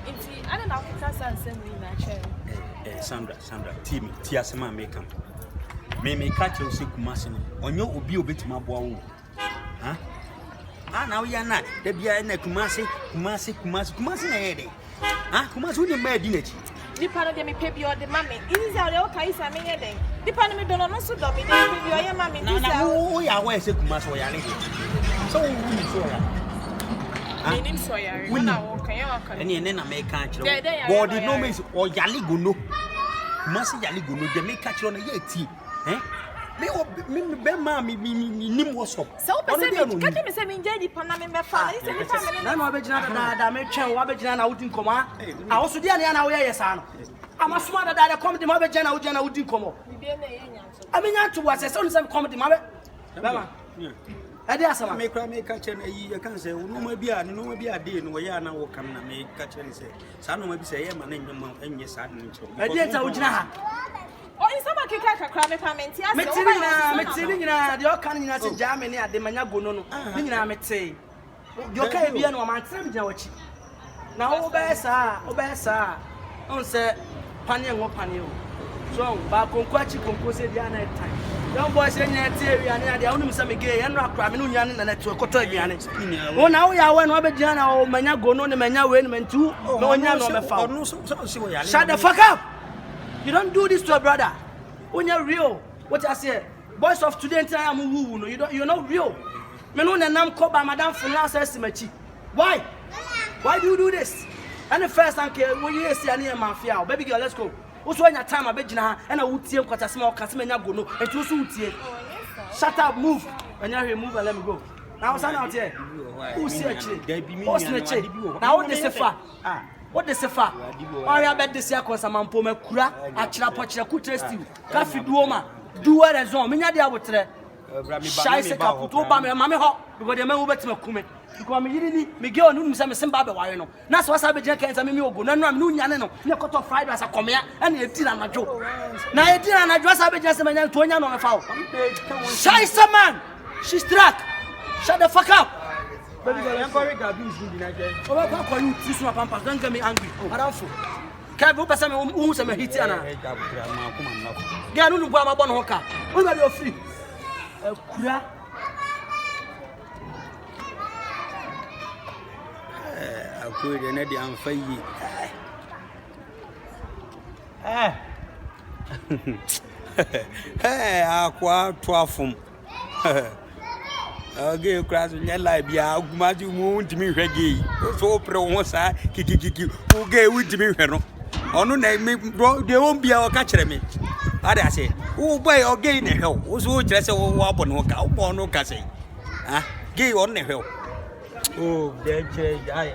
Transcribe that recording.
Inti, I don't know if that's the same way in Sandra, team, Tiasama may come. May catch you sick massing on your obi bit my bow. Huh? Ah, now you're not. There be a Kumasi, ah, Kumas wouldn't mad in it. The part of me pay your the mammy. It is our okay, I mean, the part of me don't know so dominate your mammy. Oh, yeah, where's the Kumas or Yanni? So, I name Sawyer. When I walk, and then I may catch you. God did no miss or Yaliguno. Must Yaliguno, they may catch on a yeti. Eh? Me mammy, me was up. So, can't you say me, Daddy Panama family? I'm a Bejana, I may tell Wabajana out in coma. I also did an hour, yes, I'm a smarter that I come to Mabajana, Ujana, Udin Como. I mean, not to watch a son of comedy, mother. I dare some make catch and I can say, no, maybe I did, no, I now come and make catch and say, Son maybe say, my name and yes, I didn't tell Ujana. Oh, in some Kaka Crabby Pament, Metina, the Okan as a Germany at the Managono, Nina Metse. Your Caribbean or my time, George. Now, Obesa, on say, Panion or Panio. So, Bacon Quachi composed the other time. Young boys in that area, and the only some gay and rock cramming and to a cotogian. Oh, now we are one Obejana or Managono, the Mania Wayman too. No one knows. Shut the fuck up! You don't do this to a brother. When you're real, what I say, boys of today, you're not real. Menon and Nam called by Madame Funas Estimachi. Why? Why do you do this? And the first uncle, when you see any mafia, baby girl, let's go. Also, in your time, I bet you and I would see him quite a small Casimania Gono and two suits here. Shut up, move. And you move and let me go. Now, son out here. Who's here? What's the now, what is the far? What the sefa? I bet this year cause a man pome kura, a chirapocha could trust you. Cafe duoma, do what as on. Minya dia wotre. Shy se kaputo ba me mame ho because the man will bet me kume. Because me yiri me girl no say me semba be ware no. Na so asa be je kan say me ogo na no am no nyane no. Me cut off fried as a come here and e ti na najo. Na e ti na najo asa be je say me nya to nya no me fa. Shy se man. She's struck. Shut the fuck up. Baby girl, I'm very glad you did that. Oh, what are you teaching my pampas? Don't get me angry. I don't feel. Can't you pass me who's a hit? Get on my bon hoka. What are you free? Kura. I could and Eddie and Faye. Hey, I quite 12. Okay, crash in your life. Yeah, Maju moon to me, Reggie. So, pro one side, Kiki, who gave with me. Oh, no, they won't be our catcher me. I say, oh, boy, or gain a hell. Also, dress a wap on no cow, no cassay. Ah, gay on the hell. Oh, dear, I